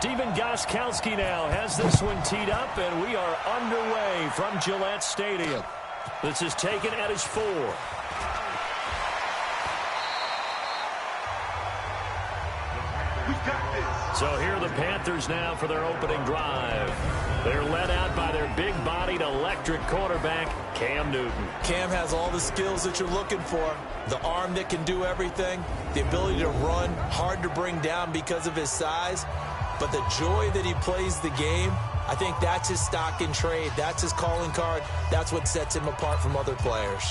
Steven Gostkowski now has this one teed up, and we are underway from Gillette Stadium. This is taken at his 4. So here are the Panthers now for their opening drive. They're led out by their big-bodied electric quarterback, Cam Newton. Cam has all the skills that you're looking for. The arm that can do everything, the ability to run, hard to bring down because of his size, but the joy that he plays the game, I think that's his stock in trade. That's his calling card. That's what sets him apart from other players.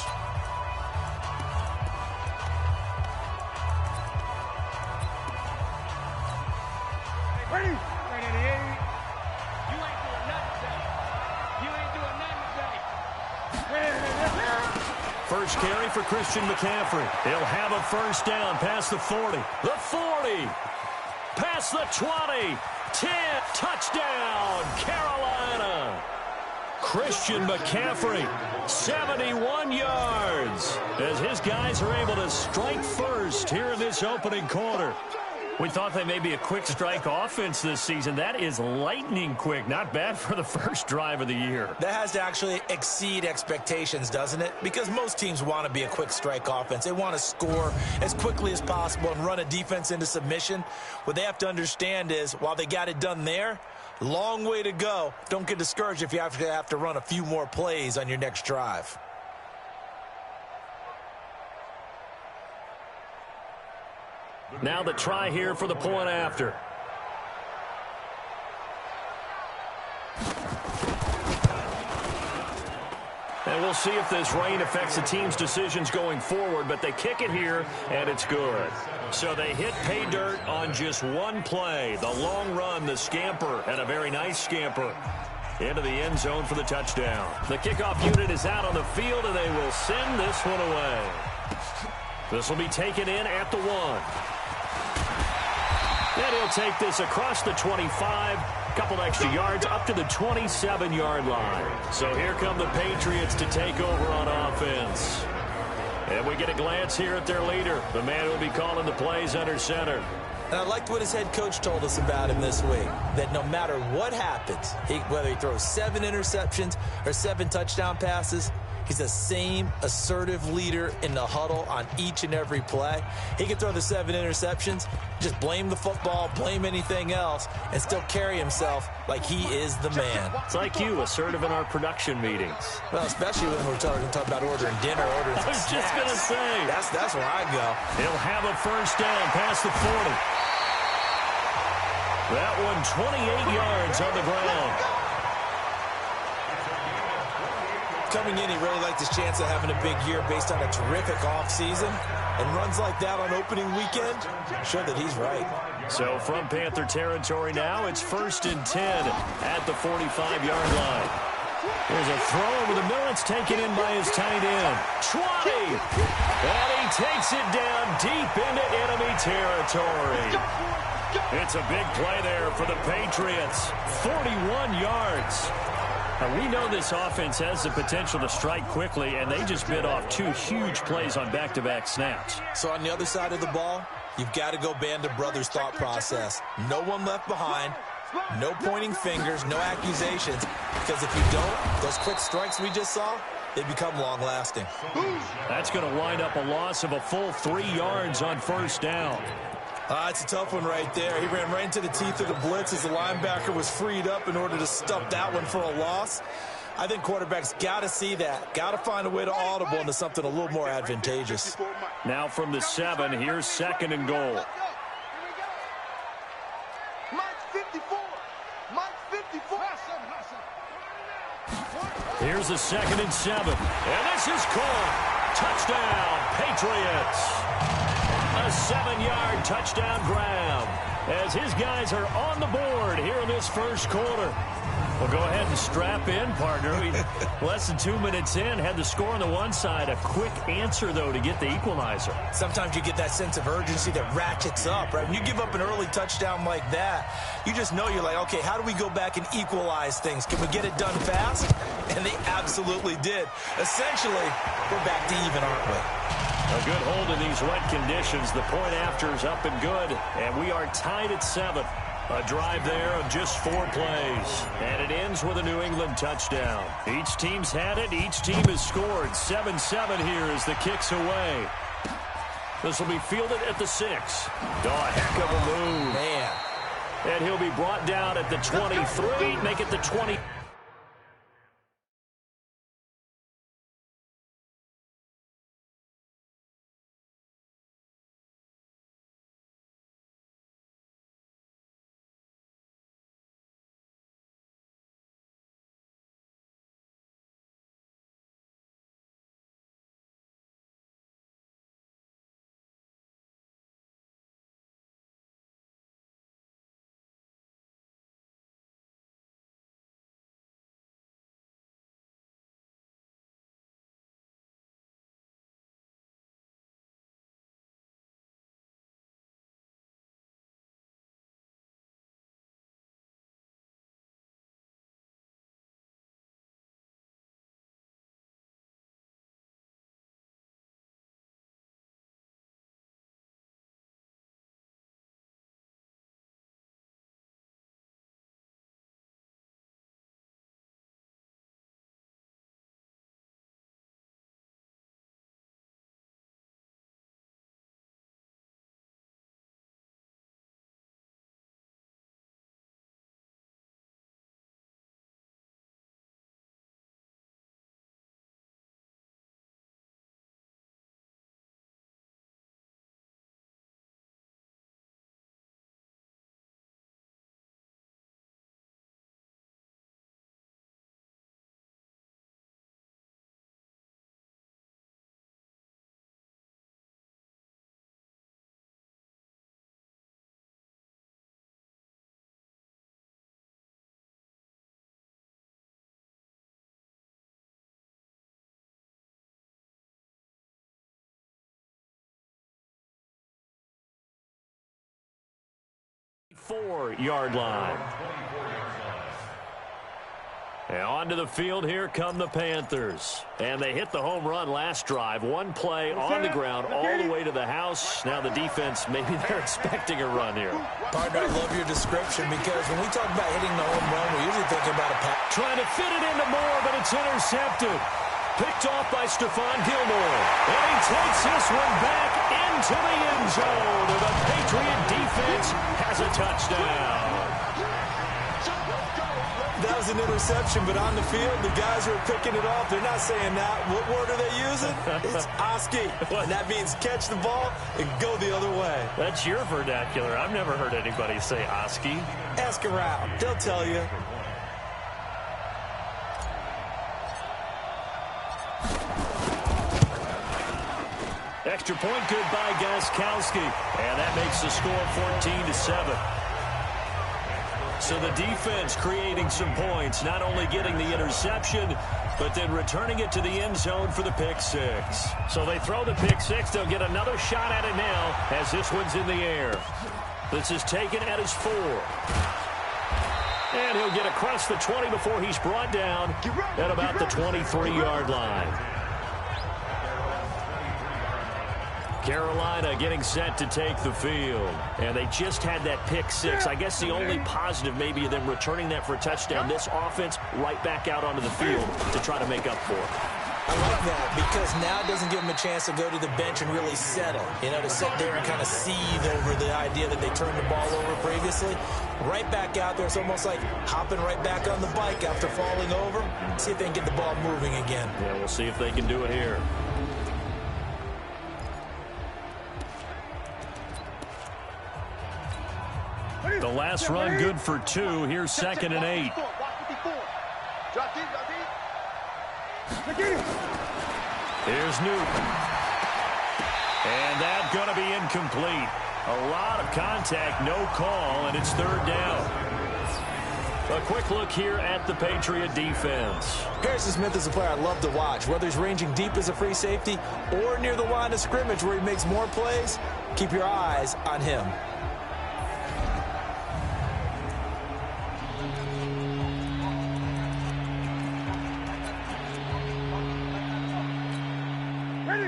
First carry for Christian McCaffrey. He'll have a first down past the 40. The 40. Past the 20. 10. Touchdown, Carolina. Christian McCaffrey, 71 yards. As his guys are able to strike first here in this opening quarter. We thought they may be a quick strike offense this season. That is lightning quick. Not bad for the first drive of the year. That has to actually exceed expectations, doesn't it? Because most teams want to be a quick strike offense. They want to score as quickly as possible and run a defense into submission. What they have to understand is, while they got it done there, long way to go. Don't get discouraged if you have to run a few more plays on your next drive. Now the try here for the point after. And we'll see if this rain affects the team's decisions going forward, but they kick it here, and it's good. So they hit pay dirt on just one play. The long run, the scamper, and a very nice scamper into the end zone for the touchdown. The kickoff unit is out on the field, and they will send this one away. This will be taken in at the 1. And he'll take this across the 25, couple extra yards up to the 27-yard line. So here come the Patriots to take over on offense. And we get a glance here at their leader, the man who will be calling the plays under center. And I liked what his head coach told us about him this week, that no matter what happens, whether he throws 7 interceptions or 7 touchdown passes, he's the same assertive leader in the huddle on each and every play. He can throw the 7 interceptions, just blame the football, blame anything else, and still carry himself like he is the man. It's like you, assertive in our production meetings. Well, especially when we're talking about ordering dinner, ordering I was just going to say. That's where I go. He'll have a first down past the 40. That one 28 yards on the ground. Coming in, he really liked his chance of having a big year based on a terrific offseason. And runs like that on opening weekend, show that he's right. So from Panther territory now, it's 1st and 10 at the 45-yard line. There's a throw over the middle. It's taken in by his tight end. 20! And he takes it down deep into enemy territory. It's a big play there for the Patriots. 41 yards. Now, we know this offense has the potential to strike quickly, and they just bit off 2 huge plays on back-to-back snaps. So on the other side of the ball, you've got to go band of brothers thought process. No one left behind, no pointing fingers, no accusations, because if you don't, those quick strikes we just saw, they become long-lasting. That's going to wind up a loss of a full 3 yards on first down. It's a tough one right there. He ran right into the teeth of the blitz as the linebacker was freed up in order to stuff that one for a loss. I think quarterbacks got to see that. Got to find a way to audible into something a little more advantageous. Now from the 7, here's 2nd and goal. Here's a 2nd and 7. And this is caught. Touchdown, Patriots. A 7-yard touchdown grab as his guys are on the board here in this first quarter. Well, go ahead and strap in, partner. Less than 2 minutes in, had the score on the one side. A quick answer, though, to get the equalizer. Sometimes you get that sense of urgency that ratchets up, right? When you give up an early touchdown like that, you just know you're like, okay, how do we go back and equalize things? Can we get it done fast? And they absolutely did. Essentially, we're back to even, aren't we? A good hold in these wet conditions. The point after is up and good, and we are tied at 7. A drive there of just 4 plays, and it ends with a New England touchdown. Each team's had it. Each team has scored. 7-7 here as the kick's away. This will be fielded at the 6. Oh, a heck of a move. Man. And he'll be brought down at the 23, make it the 20. Four-yard line. And onto the field, here come the Panthers. And they hit the home run last drive. One play on the ground all the way to the house. Now the defense, maybe they're expecting a run here. Partner, I love your description because when we talk about hitting the home run, we're usually thinking about a pass. Trying to fit it into Moore, but it's intercepted. Picked off by Stephon Gilmore. And he takes this one back into the end zone. And the Patriot defense has a touchdown. That was an interception, but on the field, the guys who are picking it off, they're not saying that. What word are they using? It's Oski. And that means catch the ball and go the other way. That's your vernacular. I've never heard anybody say Oski. Ask around. They'll tell you. Extra point good by Gostkowski. And that makes the score 14-7. So the defense creating some points, not only getting the interception, but then returning it to the end zone for the pick six. So they throw the pick six. They'll get another shot at it now as this one's in the air. This is taken at his 4. And he'll get across the 20 before he's brought down at about the 23-yard line. Carolina getting set to take the field. And they just had that pick six. I guess the only positive maybe of them returning that for a touchdown. This offense right back out onto the field to try to make up for it. I like that because now it doesn't give them a chance to go to the bench and really settle. You know, to sit there and kind of seethe over the idea that they turned the ball over previously. Right back out there. It's almost like hopping right back on the bike after falling over. See if they can get the ball moving again. Yeah, we'll see if they can do it here. The last run good for 2. Here's 2nd and 8. Here's Newton. And that's going to be incomplete. A lot of contact, no call, and it's 3rd down. A quick look here at the Patriot defense. Harrison Smith is a player I love to watch. Whether he's ranging deep as a free safety or near the line of scrimmage where he makes more plays, keep your eyes on him.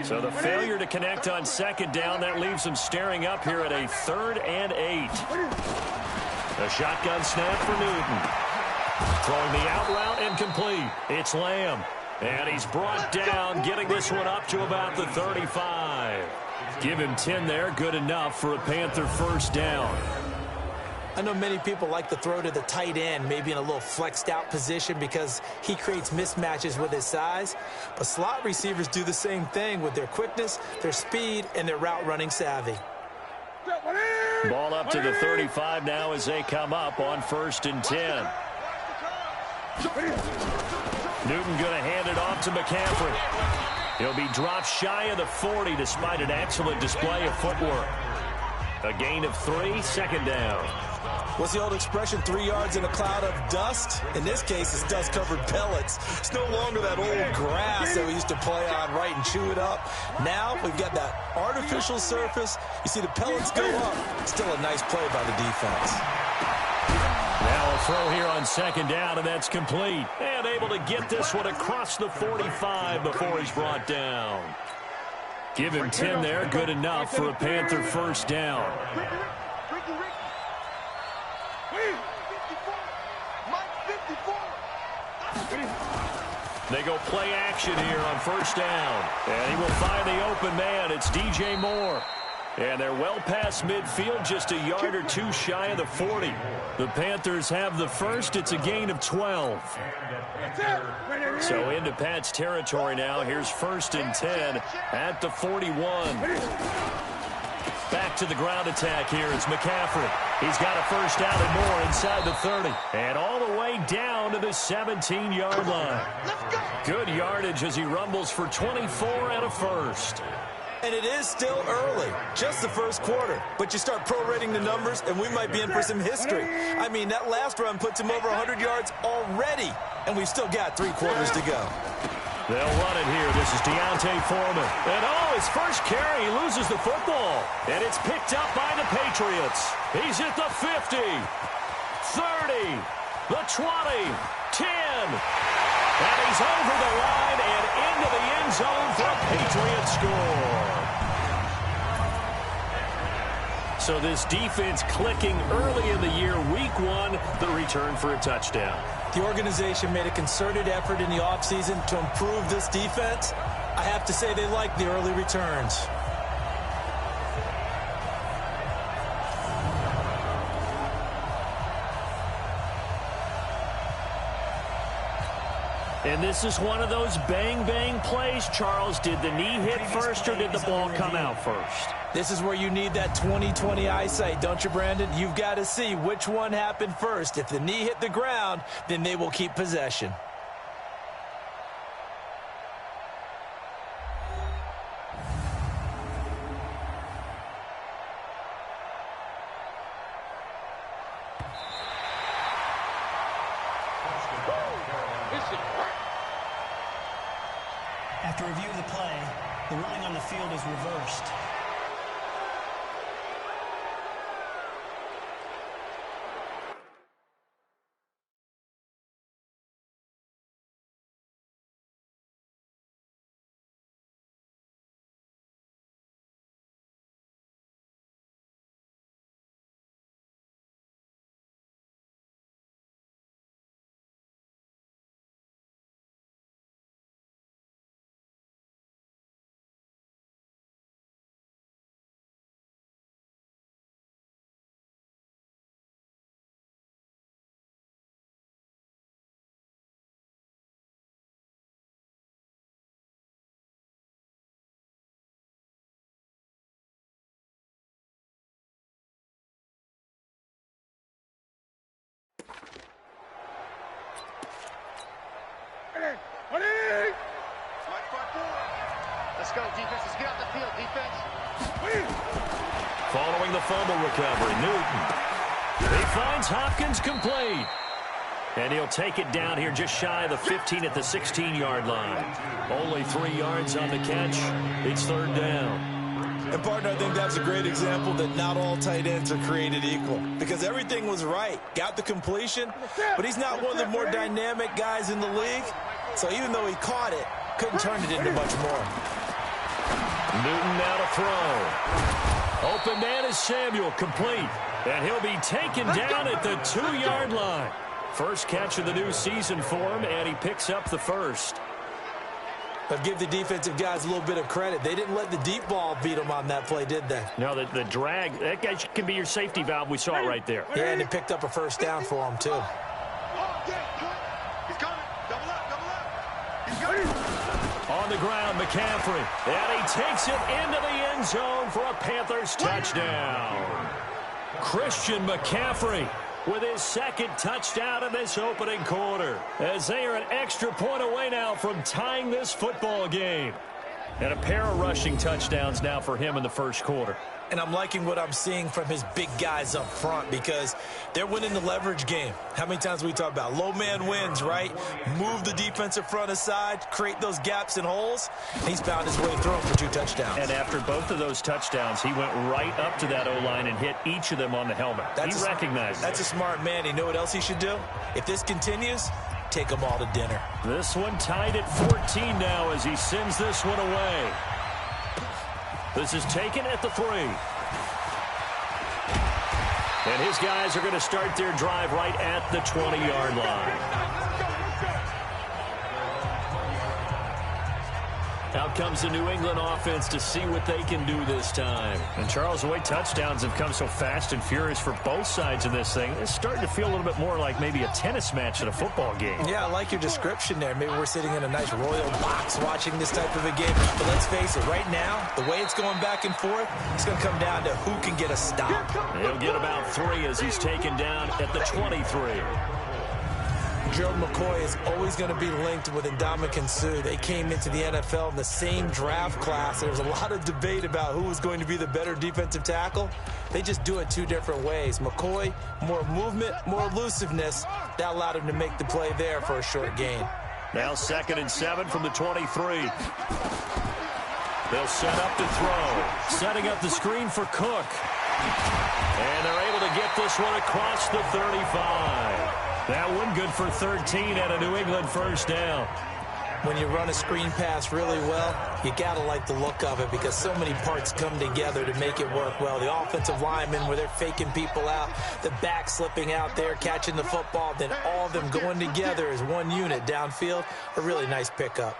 So the failure to connect on 2nd down, that leaves them staring up here at a 3rd and 8. A shotgun snap for Newton. Throwing the out route incomplete. It's Lamb. And he's brought down, getting this one up to about the 35. Give him 10 there, good enough for a Panther first down. I know many people like to throw to the tight end, maybe in a little flexed out position because he creates mismatches with his size. But slot receivers do the same thing with their quickness, their speed, and their route running savvy. Ball up to the 35 now as they come up on 1st and 10. Newton going to hand it off to McCaffrey. He'll be dropped shy of the 40 despite an excellent display of footwork. A gain of 3, 2nd down. What's the old expression, 3 yards in a cloud of dust? In this case, it's dust-covered pellets. It's no longer that old grass that we used to play on, right, and chew it up. Now we've got that artificial surface. You see the pellets go up. Still a nice play by the defense. Now a throw here on 2nd down, and that's complete. And able to get this one across the 45 before he's brought down. Give him 10 there, good enough for a Panther first down. They go play action here on 1st down. And he will find the open man. It's DJ Moore. And they're well past midfield, just a yard or 2 shy of the 40. The Panthers have the first. It's a gain of 12. So into Pat's territory now. Here's 1st and 10 at the 41. Back to the ground attack here. It's McCaffrey. He's got a first down and more inside the 30. And all the way down to the 17-yard line. Good yardage as he rumbles for 24 and a first. And it is still early, just the first quarter. But you start prorating the numbers, and we might be in for some history. I mean, that last run puts him over 100 yards already, and we've still got 3 quarters to go. They'll run it here. This is Deontay Foreman. And, his first carry, he loses the football. And it's picked up by the Patriots. He's at the 50, 30, the 20, 10. And he's over the line and into the end zone for a Patriot score. So this defense clicking early in the year, week 1, the return for a touchdown. The organization made a concerted effort in the offseason to improve this defense. I have to say they like the early returns. And this is one of those bang-bang plays, Charles. Did the knee hit first or did the ball come out first? This is where you need that 20/20 eyesight, don't you, Brandon? You've got to see which one happened first. If the knee hit the ground, then they will keep possession. After review of the play, the ruling on the field is reversed. Let's go, defense. Let's get out the field, defense. Following the fumble recovery, Newton. He finds Hopkins complete. And he'll take it down here just shy of the 15 at the 16-yard line. Only 3 yards on the catch. It's 3rd down. And, partner, I think that's a great example that not all tight ends are created equal. Because everything was right. Got the completion, but he's not one of the more dynamic guys in the league. So even though he caught it, couldn't turn it into much more. Newton now to throw. Open man is Samuel, complete. And he'll be taken down at the 2-yard line. First catch of the new season for him, and he picks up the first. But give the defensive guys a little bit of credit. They didn't let the deep ball beat them on that play, did they? No, the drag, that guy can be your safety valve. We saw it right there. Yeah, and it picked up a first down for him, too. He's coming. Double up. He's coming. On the ground, McCaffrey. And he takes it into the end zone for a Panthers touchdown. Christian McCaffrey with his second touchdown in this opening quarter, as they are an extra point away now from tying this football game. And a pair of rushing touchdowns now for him in the first quarter. And I'm liking what I'm seeing from his big guys up front because they're winning the leverage game. How many times we talk about low man wins, right? Move the defensive front aside, create those gaps and holes. And he's found his way through them for 2 touchdowns. And after both of those touchdowns, he went right up to that O-line and hit each of them on the helmet. He recognized it. That's a smart man. You know what else he should do? If this continues, take them all to dinner. This one tied at 14 now as he sends this one away. This is taken at the 3. And his guys are going to start their drive right at the 20-yard line. Out comes the New England offense to see what they can do this time. And, Charles, the way touchdowns have come so fast and furious for both sides of this thing, it's starting to feel a little bit more like maybe a tennis match at a football game. Yeah, I like your description there. Maybe we're sitting in a nice royal box watching this type of a game. But let's face it, right now, the way it's going back and forth, it's going to come down to who can get a stop. He'll get about 3 as he's taken down at the 23. Gerald McCoy is always going to be linked with Ndamukong Suh. They came into the NFL in the same draft class. There was a lot of debate about who was going to be the better defensive tackle. They just do it 2 different ways. McCoy, more movement, more elusiveness. That allowed him to make the play there for a short gain. Now 2nd and 7 from the 23. They'll set up to throw. Setting up the screen for Cook. And they're able to get this one across the 35. That one good for 13 and a New England first down. When you run a screen pass really well, you got to like the look of it because so many parts come together to make it work well. The offensive linemen where they're faking people out, the back slipping out there, catching the football, then all of them going together as one unit downfield. A really nice pickup.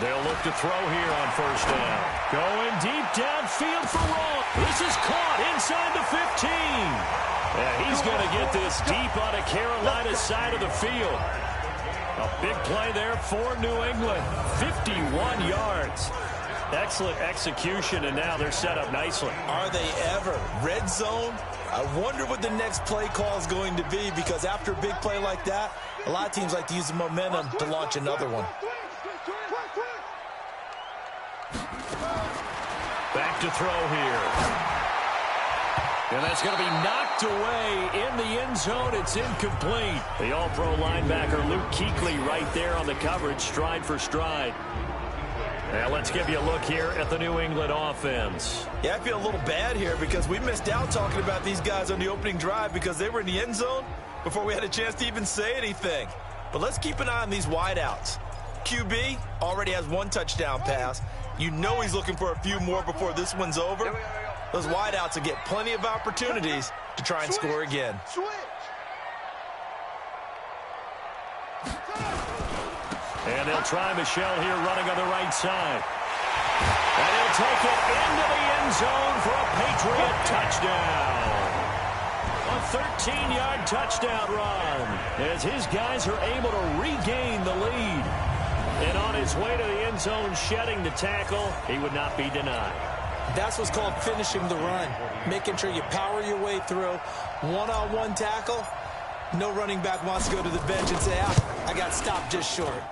They'll look to throw here on first down. Going deep downfield for Ross. This is caught inside the 15. Yeah, he's going to get this deep on a Carolina side of the field. A big play there for New England. 51 yards. Excellent execution, and now they're set up nicely. Are they ever? Red zone? I wonder what the next play call is going to be because after a big play like that, a lot of teams like to use the momentum to launch another one. Back to throw here. And that's going to be knocked away in the end zone. It's incomplete. The all-pro linebacker Luke Kuechly right there on the coverage, stride for stride. Now let's give you a look here at the New England offense. Yeah, I feel a little bad here because we missed out talking about these guys on the opening drive because they were in the end zone before we had a chance to even say anything. But let's keep an eye on these wideouts. QB already has 1 touchdown pass. You know he's looking for a few more before this one's over. Those wideouts will get plenty of opportunities to try and score again. And they'll try Michel here running on the right side. And he'll take it into the end zone for a Patriot touchdown. A 13-yard touchdown run as his guys are able to regain the lead. And on his way to the end zone, shedding the tackle, he would not be denied. That's what's called finishing the run, making sure you power your way through. One-on-one tackle, no running back wants to go to the bench and say, I got stopped just short.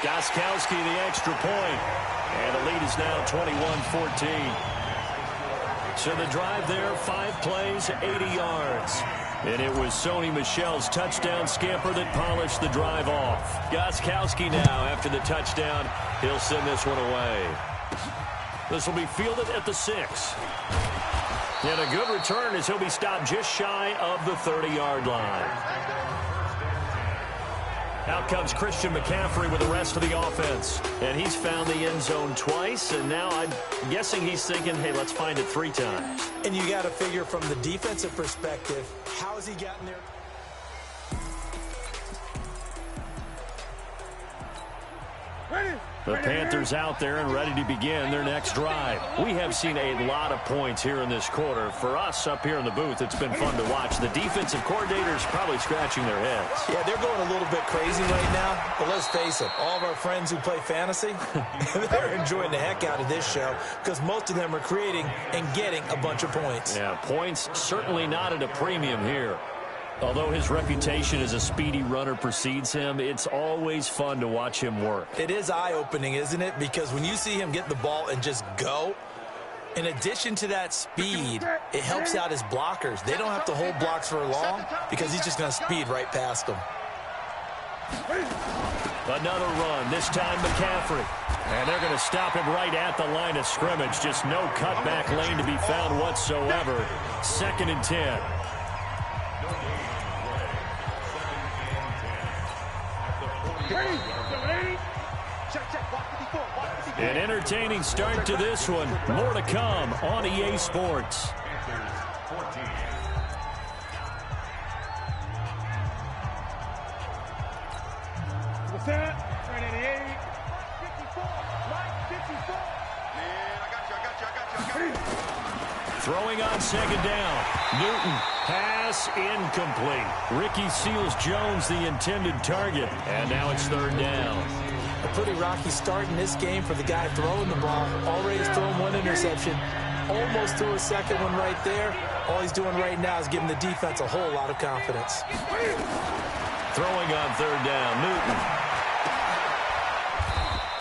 Gostkowski the extra point, and the lead is now 21-14. So the drive there, 5 plays, 80 yards. And it was Sony Michel's touchdown scamper that polished the drive off. Gostkowski now, after the touchdown, he'll send this one away. This will be fielded at the 6. And a good return as he'll be stopped just shy of the 30-yard line. Out comes Christian McCaffrey with the rest of the offense. And he's found the end zone twice, and now I'm guessing he's thinking, hey, let's find it 3 times. And you got to figure from the defensive perspective, how has he gotten there? The Panthers out there and ready to begin their next drive. We have seen a lot of points here in this quarter. For us up here in the booth, it's been fun to watch. The defensive coordinators probably scratching their heads. Yeah, they're going a little bit crazy right now. But let's face it, all of our friends who play fantasy, they're enjoying the heck out of this show because most of them are creating and getting a bunch of points. Yeah, points certainly not at a premium here. Although his reputation as a speedy runner precedes him, it's always fun to watch him work. It is eye-opening, isn't it? Because when you see him get the ball and just go, in addition to that speed, it helps out his blockers. They don't have to hold blocks for long because he's just going to speed right past them. Another run, this time McCaffrey. And they're going to stop him right at the line of scrimmage. Just no cutback lane to be found whatsoever. 2nd and 10. An entertaining start to this one. More to come on EA Sports. Throwing on 2nd down. Newton, pass incomplete. Ricky Seals-Jones, the intended target. And now it's 3rd down. A pretty rocky start in this game for the guy throwing the ball. Already has thrown 1 interception. Almost threw a 2nd one right there. All he's doing right now is giving the defense a whole lot of confidence. Throwing on 3rd down, Newton.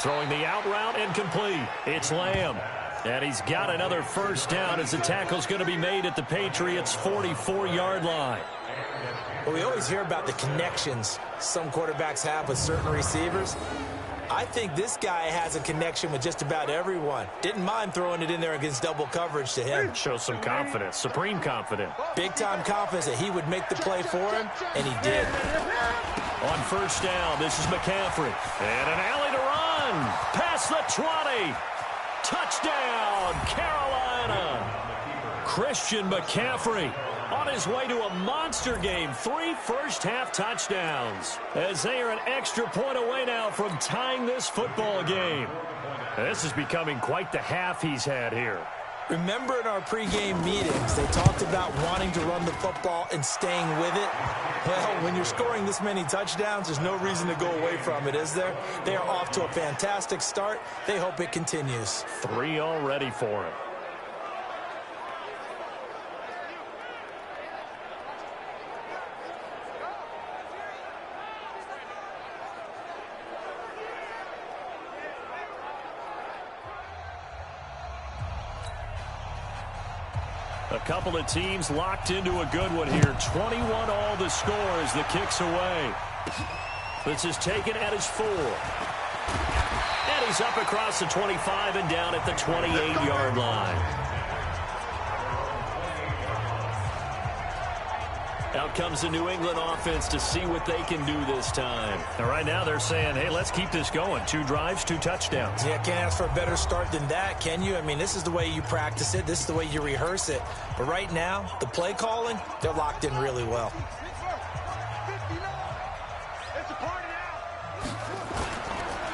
Throwing the out route and complete. It's Lamb. And he's got another 1st down as the tackle's going to be made at the Patriots' 44-yard line. Well, we always hear about the connections some quarterbacks have with certain receivers. I think this guy has a connection with just about everyone. Didn't mind throwing it in there against double coverage to him. Shows some confidence, supreme confidence. Big-time confidence that he would make the play for him, and he did. On 1st down, this is McCaffrey. And an alley to run. Past the 20. Touchdown, Carolina. Christian McCaffrey on his way to a monster game. 3 first-half touchdowns as they are an extra point away now from tying this football game. This is becoming quite the half he's had here. Remember in our pregame meetings, they talked about wanting to run the football and staying with it? Well, when you're scoring this many touchdowns, there's no reason to go away from it, is there? They are off to a fantastic start. They hope it continues. 3 already for him. A couple of teams locked into a good one here. 21 all the score as the kick's away. This is taken at his 4. And he's up across the 25 and down at the 28-yard line. Out comes the New England offense to see what they can do this time. And right now they're saying, hey, let's keep this going. 2 drives, 2 touchdowns. Yeah, can't ask for a better start than that, can you? I mean, this is the way you practice it. This is the way you rehearse it. But right now, the play calling, they're locked in really well.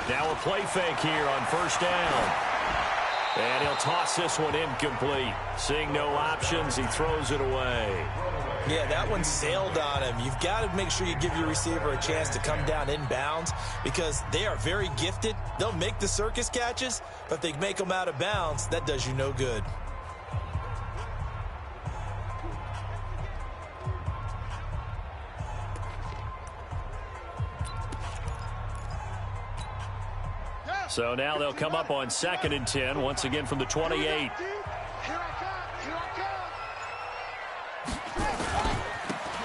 Now a play fake here on 1st down. And he'll toss this one incomplete. Seeing no options, he throws it away. Yeah, that one sailed on him. You've got to make sure you give your receiver a chance to come down inbounds because they are very gifted. They'll make the circus catches, but if they make them out of bounds, that does you no good. So now they'll come up on 2nd and 10, once again from the 28.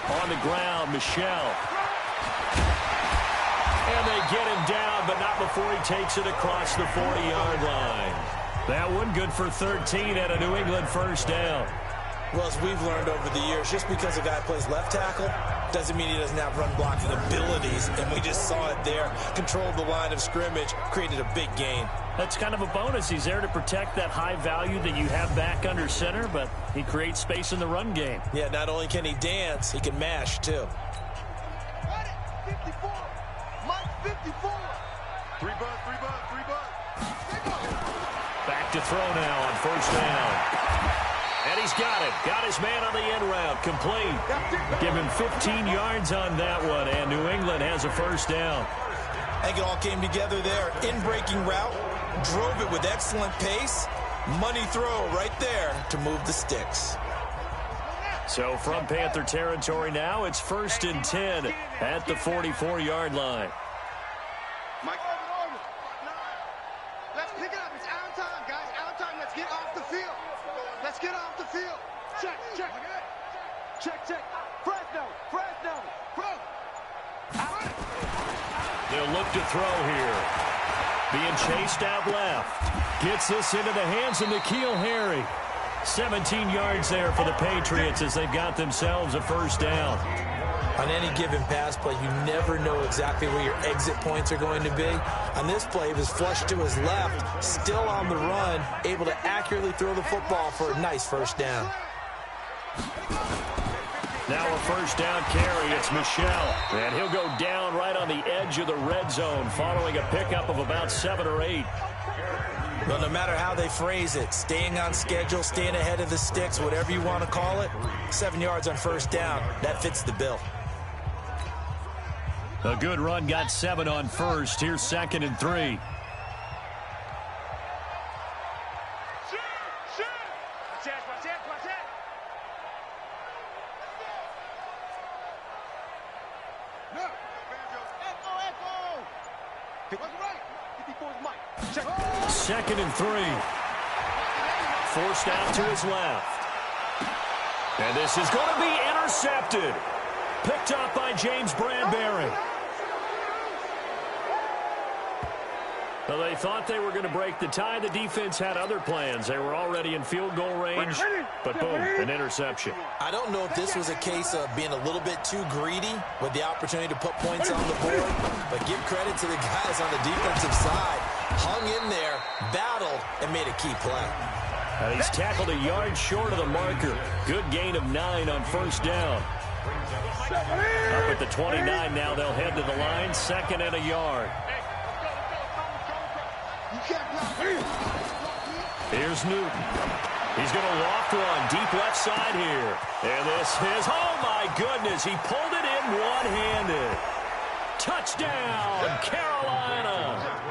On the ground, Michelle. And they get him down, but not before he takes it across the 40-yard line. That one good for 13 at a New England 1st down. Well, as we've learned over the years, just because a guy plays left tackle doesn't mean he doesn't have run blocking abilities, and we just saw it there. Controlled the line of scrimmage, created a big gain. That's kind of a bonus. He's there to protect that high value that you have back under center, but he creates space in the run game. Yeah, not only can he dance, he can mash, too. 54. Mike 54. Three bud. Back to throw now on first down. And he's got it. Got his man on the end route. Complete. Give him 15 yards on that one, and New England has a first down. I think it all came together there. In-breaking route, drove it with excellent pace. Money throw right there to move the sticks. So from Panther territory now, it's 1st and 10 at the 44-yard line. Mike. Let's pick it up. It's out time, guys. Out time. Let's get off the field. Let's get off the field. Check. Fresno. They'll look to throw here. Being chased out left. Gets this into the hands of N'Keal Harry. 17 yards there for the Patriots as they've got themselves a first down. On any given pass play, you never know exactly where your exit points are going to be. On this play, he was flushed to his left, still on the run, able to accurately throw the football for a nice first down. Now a first down carry. It's Michel. And he'll go down right on the edge of the red zone following a pickup of about 7 or 8. Well, no matter how they phrase it, staying on schedule, staying ahead of the sticks, whatever you want to call it, 7 yards on first down, that fits the bill. A good run got 7 on first. Here's 2nd and 3. Second and 3. Forced out to his left. And this is going to be intercepted. Picked up by James Bradbury. Well, they thought they were going to break the tie. The defense had other plans. They were already in field goal range. But boom, an interception. I don't know if this was a case of being a little bit too greedy with the opportunity to put points on the board. But give credit to the guys on the defensive side. Hung in there, battled, and made a key play. And he's tackled a yard short of the marker. Good gain of 9 on first down. Up at the 29 now, they'll head to the line. 2nd and a yard. Here's Newton. He's going to loft one deep left side here. And this is, oh my goodness, he pulled it in one-handed. Touchdown, Carolina.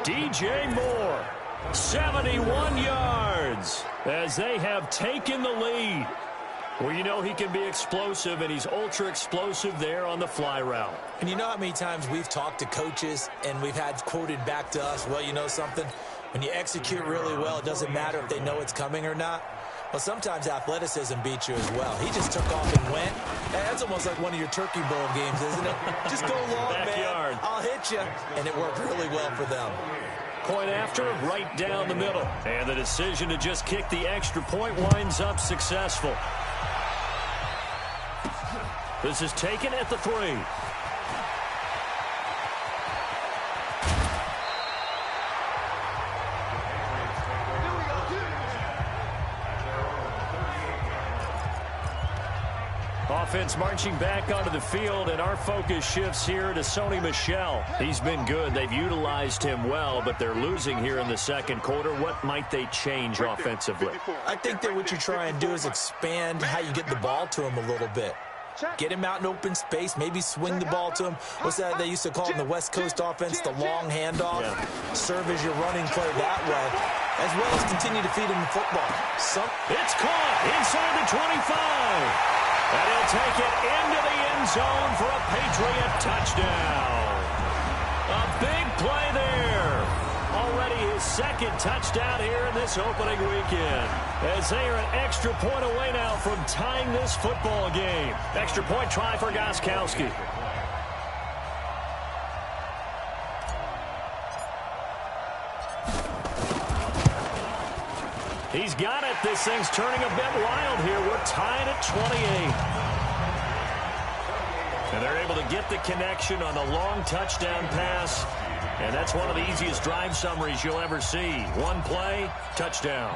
DJ Moore, 71 yards as they have taken the lead. Well, you know he can be explosive, and he's ultra-explosive there on the fly route. And you know how many times we've talked to coaches and we've had quoted back to us, well, you know something? When you execute really well, it doesn't matter if they know it's coming or not. Well, sometimes athleticism beats you as well. He just took off and went. That's almost like one of your Turkey Bowl games, isn't it? Just go long, man. I'll hit you. And it worked really well for them. Point after, right down the middle. And the decision to just kick the extra point winds up successful. This is taken at the 3. Offense marching back onto the field, and our focus shifts here to Sony Michel. He's been good. They've utilized him well, but they're losing here in the second quarter. What might they change offensively? I think that what you try and do is expand how you get the ball to him a little bit. Get him out in open space, maybe swing the ball to him. What's that they used to call in the West Coast offense, the long handoff? Yeah. Serve as your running play that way, as well as continue to feed him the football. It's caught inside the 25. And he'll take it into the end zone for a Patriot touchdown. A big play there. Already his 2nd touchdown here in this opening weekend. As they are an extra point away now from tying this football game. Extra point try for Gostkowski. He's got it. This thing's turning a bit wild here. We're tied at 28. they're able to get the connection on the long touchdown pass, and that's one of the easiest drive summaries you'll ever see. One play, touchdown.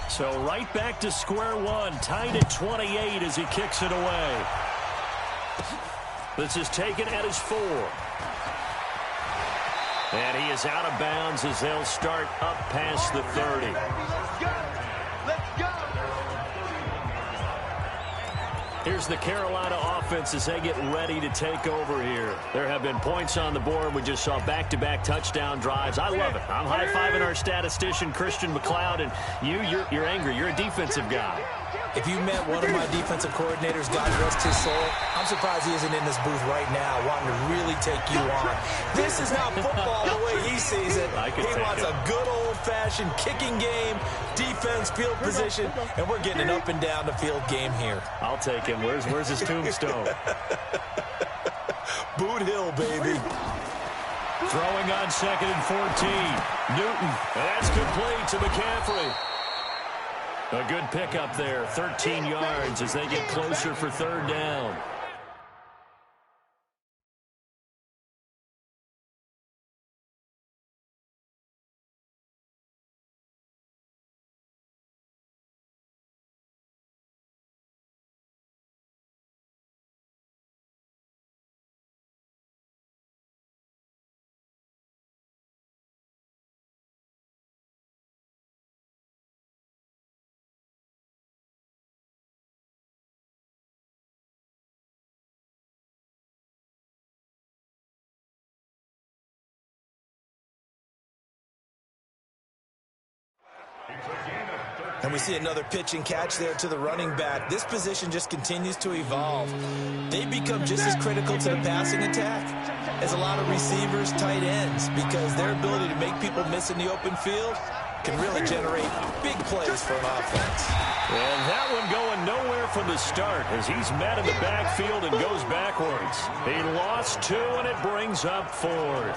So right back to square one, tied at 28 as he kicks it away. This is taken at his 4. And he is out of bounds as they'll start up past the 30. Let's go. Let's go. Here's the Carolina offense as they get ready to take over here. There have been points on the board. We just saw back-to-back touchdown drives. I love it. I'm high-fiving our statistician, Christian McLeod, and you're angry. You're a defensive guy. If you met one of my defensive coordinators, God rest his soul, I'm surprised he isn't in this booth right now wanting to really take you on. This is not football the way he sees it. He wants a good old-fashioned kicking game, defense, field position, and we're getting an up-and-down-the-field game here. I'll take him. Where's his tombstone? Boot Hill, baby. Throwing on 2nd and 14. Newton. That's complete to McCaffrey. A good pickup there, 13 yards as they get closer for 3rd down. And we see another pitch and catch there to the running back. This position just continues to evolve. They become just as critical to the passing attack as a lot of receivers, tight ends, because their ability to make people miss in the open field can really generate big plays for an offense. And that one going nowhere from the start as he's met in the backfield and goes backwards. He lost 2, and it brings up 4th.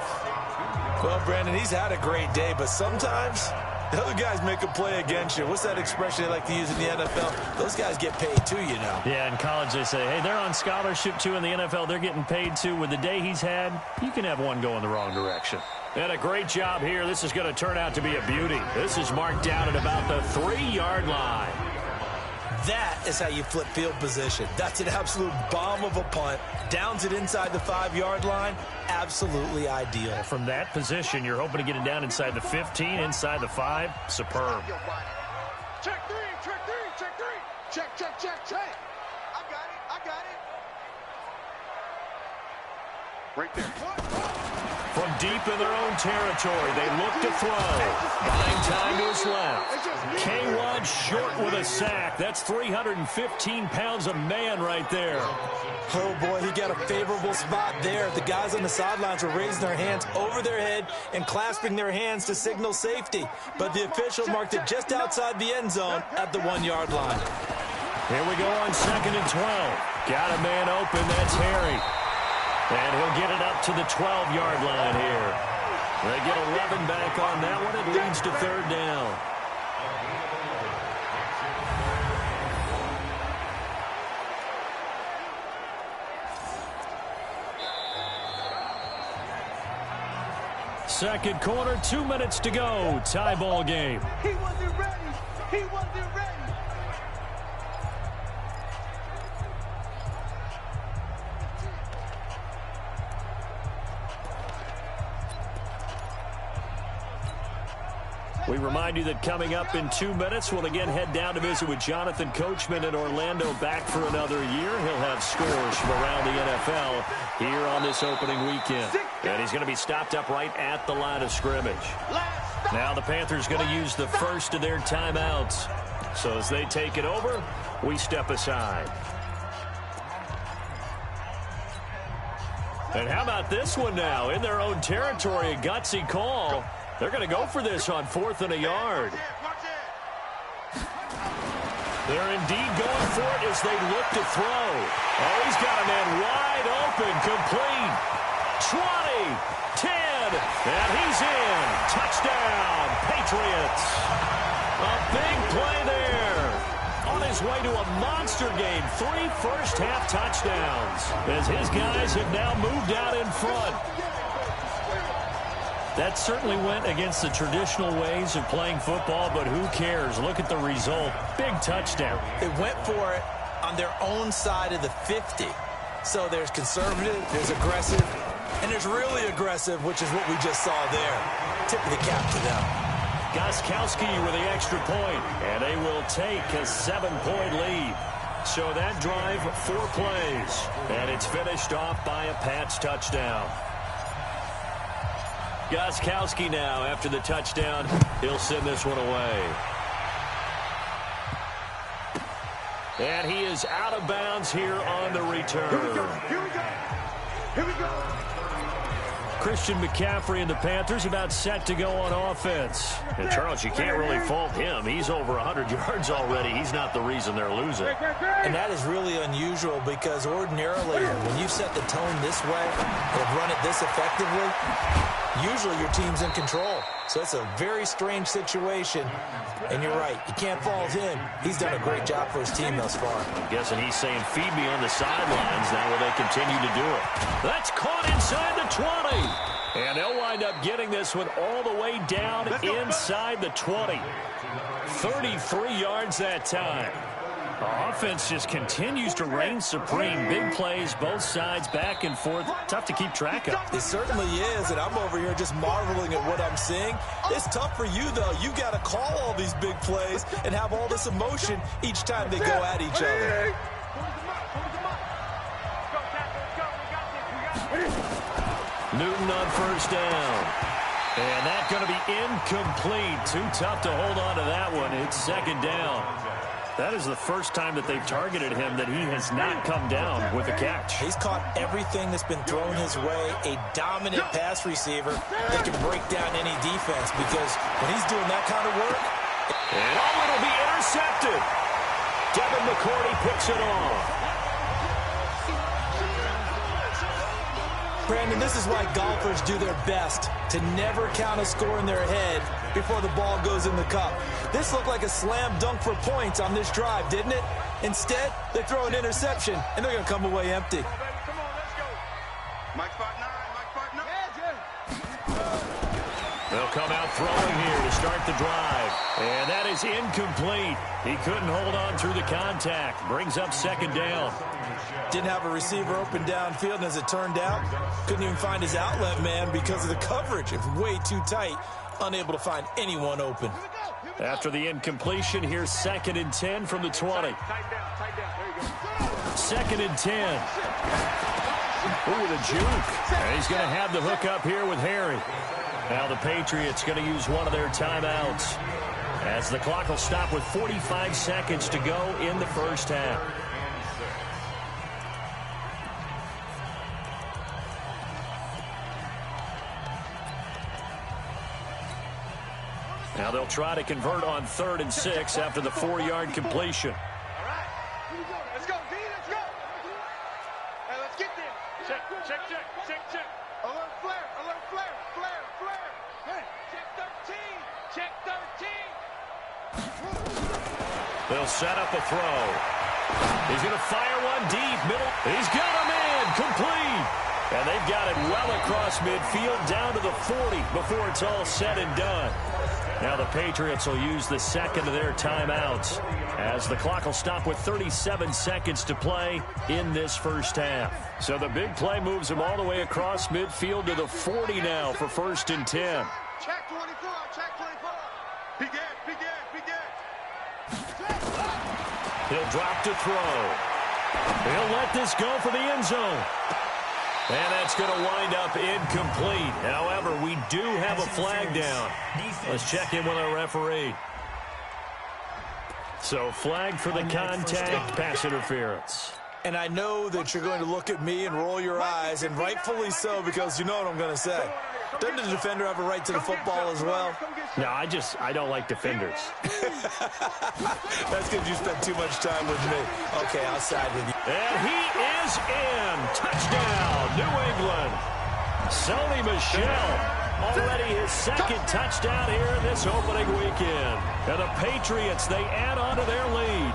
Well, Brandon, he's had a great day, but sometimes the other guys make a play against you. What's that expression they like to use in the NFL? Those guys get paid too, you know. Yeah, in college they say, hey, they're on scholarship too. In the NFL, they're getting paid too. With the day he's had, you can have one go in the wrong direction. And a great job here. This is going to turn out to be a beauty. This is marked down at about the 3-yard line. That is how you flip field position. That's an absolute bomb of a punt. Downs it inside the 5-yard line. Absolutely ideal. From that position, you're hoping to get it down inside the 15, inside the 5. Superb. Check 3, check 3, check 3. Check, check, check, check. I got it. Right there. From deep in their own territory, they look to throw. Buying time to his left. K-Rod short with a sack. That's 315 pounds of man right there. Oh, boy, he got a favorable spot there. The guys on the sidelines were raising their hands over their head and clasping their hands to signal safety. But the official marked it just outside the end zone at the 1-yard line. Here we go on 2nd and 12. Got a man open. That's Harry. And he'll get it up to the 12-yard line here. They get 11 back on that one. It leads to 3rd down. Second quarter, 2 minutes to go. Tie ball game. He wasn't ready. He wasn't ready. We remind you that coming up in 2 minutes, we'll again head down to visit with Jonathan Coachman in Orlando, back for another year. He'll have scores from around the NFL here on this opening weekend. And he's going to be stopped up right at the line of scrimmage. Now the Panthers going to use the first of their timeouts. So as they take it over, we step aside. And how about this one now? In their own territory, a gutsy call. They're going to go for this on 4th and a yard. They're indeed going for it as they look to throw. Oh, he's got a man wide open, complete. 20, 10, and he's in. Touchdown, Patriots. A big play there. on his way to a monster game. 3 first-half touchdowns as his guys have now moved out in front. That certainly went against the traditional ways of playing football, but who cares? Look at the result. Big touchdown. They went for it on their own side of the 50. So there's conservative, there's aggressive, and there's really aggressive, which is what we just saw there. Tip of the cap to them. Gostkowski with the extra point, and they will take a 7-point lead. So that drive, 4 plays, and it's finished off by a Pats touchdown. Gostkowski now, after the touchdown, he'll send this one away. And he is out of bounds here on the return. Here we go. Here we go. Christian McCaffrey and the Panthers about set to go on offense. And, Charles, you can't really fault him. He's over 100 yards already. He's not the reason they're losing. And that is really unusual because ordinarily when you set the tone this way and run it this effectively, usually your team's in control. So it's a very strange situation. And you're right, you can't fault him. He's done a great job for his team thus far. I'm guessing he's saying, feed me on the sidelines. Now will they continue to do it? That's caught inside the 20. And they'll wind up getting this one all the way down inside the 20. 33 yards that time. The offense just continues to reign supreme. Big plays, both sides, back and forth. Tough to keep track of. It certainly is, and I'm over here just marveling at what I'm seeing. It's tough for you, though. You got to call all these big plays and have all this emotion each time they go at each other. Newton on first down. And that's going to be incomplete. Too tough to hold on to that one. It's second down. That is the first time that they've targeted him that he has not come down with a catch. He's caught everything that's been thrown his way. A dominant pass receiver that can break down any defense because when he's doing that kind of work. And it'll be intercepted. Devin McCourty picks it off. Brandon, this is why golfers do their best to never count a score in their head before the ball goes in the cup. This looked like a slam dunk for points on this drive, didn't it? Instead, they throw an interception, and they're going to come away empty. Come on, let's go. Mike 5'9", Mike 5'9". They'll come out throwing here to start the drive. And that is incomplete. He couldn't hold on through the contact. Brings up second down. Didn't have a receiver open downfield, and as it turned out, couldn't even find his outlet man because of the coverage. It's way too tight, unable to find anyone open. After the incompletion, here's 2nd and 10 from the 20. Tight down. There you go. 2nd and 10. Ooh, the juke. And he's going to have the hook up here with Harry. Now the Patriots going to use one of their timeouts as the clock will stop with 45 seconds to go in the first half. Now they'll try to convert on 3rd and 6 after the 4-yard completion. All right. Here we go. Let's go, D. Let's go. Hey, let's get there. Check. Alert flare. Hey. Check 13. They'll set up a throw. He's going to fire one deep. Middle. He's got him in. Complete. And they've got it well across midfield down to the 40 before it's all said and done. Now the Patriots will use the second of their timeouts as the clock will stop with 37 seconds to play in this first half. So the big play moves them all the way across midfield to the 40 now for 1st and 10. Check 24. Begin. He'll drop to throw. He'll let this go for the end zone. And that's going to wind up incomplete. However, we do have a flag down. Let's check in with our referee. So flag for the contact, pass interference. And I know that you're going to look at me and roll your eyes, and rightfully so, because you know what I'm going to say. Doesn't the defender have a right to the football as well? No, I don't like defenders. That's because you spend too much time with me. Okay, I'll side with you. And he is in. Touchdown, New England. Sony Michel. Already his 2nd touchdown here in this opening weekend. And the Patriots, they add on to their lead.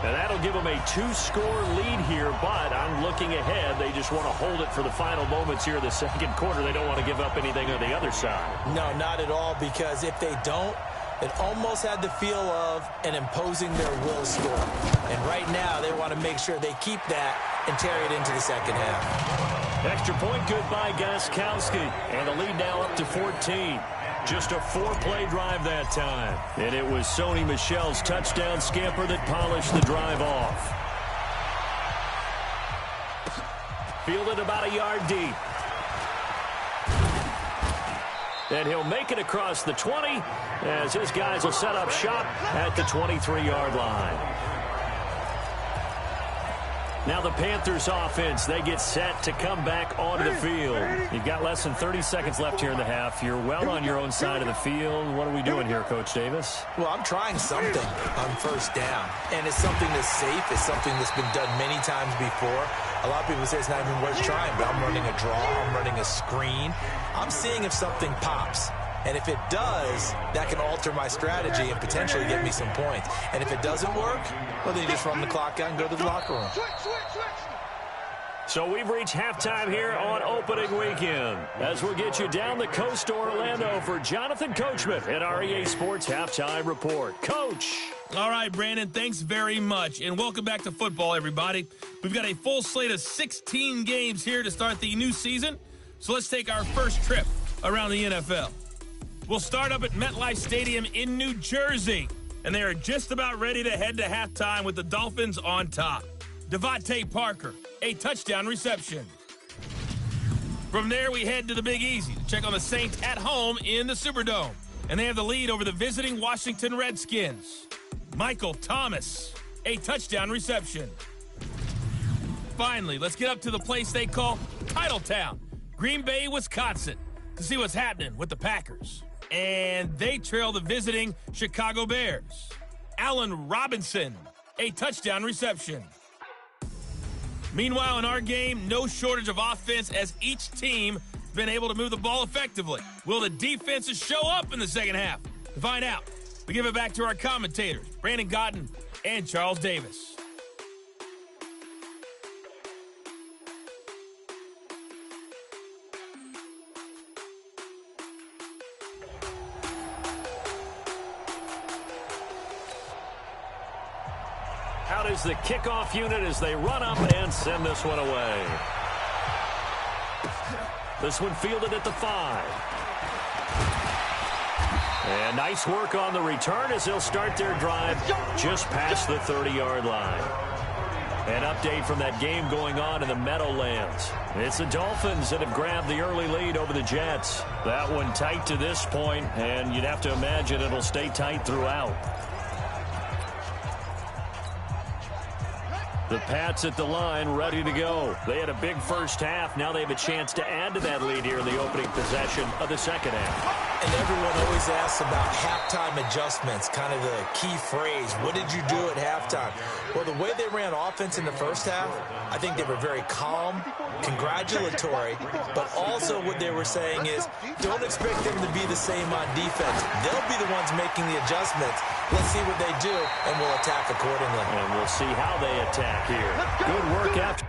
And that'll give them a 2-score lead here, but I'm looking ahead. They just want to hold it for the final moments here in the second quarter. They don't want to give up anything on the other side. No, not at all, because if they don't, it almost had the feel of an imposing their will score. And right now, they want to make sure they keep that and carry it into the second half. Extra point good by Gostkowski. And the lead now up to 14. Just a 4-play drive that time. And it was Sony Michel's touchdown scamper that polished the drive off. Fielded about a yard deep. And he'll make it across the 20 as his guys will set up shop at the 23-yard line. Now the Panthers offense, they get set to come back onto the field. You've got less than 30 seconds left here in the half. You're well on your own side of the field. What are we doing here, Coach Davis? Well, I'm trying something on first down, and it's something that's safe. It's something that's been done many times before. A lot of people say it's not even worth trying, but I'm running a draw. I'm running a screen. I'm seeing if something pops. And if it does, that can alter my strategy and potentially get me some points. And if it doesn't work, well, then you just run the clock out and go to the locker room. So we've reached halftime here on opening weekend. As we'll get you down the coast to Orlando for Jonathan Coachman at our EA Sports Halftime Report. Coach. All right, Brandon, thanks very much. And welcome back to football, everybody. We've got a full slate of 16 games here to start the new season. So let's take our first trip around the NFL. We'll start up at MetLife Stadium in New Jersey, and they are just about ready to head to halftime with the Dolphins on top. Devontae Parker, a touchdown reception. From there, we head to the Big Easy to check on the Saints at home in the Superdome, and they have the lead over the visiting Washington Redskins. Michael Thomas, a touchdown reception. Finally, let's get up to the place they call Titletown, Green Bay, Wisconsin, to see what's happening with the Packers. And they trail the visiting Chicago Bears. Allen Robinson, a touchdown reception. Meanwhile, in our game, no shortage of offense as each team has been able to move the ball effectively. Will the defenses show up in the second half? To find out, we give it back to our commentators, Brandon Gotten and Charles Davis. Out is the kickoff unit as they run up and send this one away. This one fielded at the 5. And nice work on the return as they'll start their drive just past the 30-yard line. An update from that game going on in the Meadowlands. It's the Dolphins that have grabbed the early lead over the Jets. That one tight to this point, and you'd have to imagine it'll stay tight throughout. The Pats at the line, ready to go. They had a big first half. Now they have a chance to add to that lead here in the opening possession of the second half. And everyone always asks about halftime adjustments, kind of the key phrase. What did you do at halftime? Well, the way they ran offense in the first half, I think they were very calm, congratulatory, but also what they were saying is don't expect them to be the same on defense. They'll be the ones making the adjustments. Let's see what they do, and we'll attack accordingly. And we'll see how they attack here. Good work after.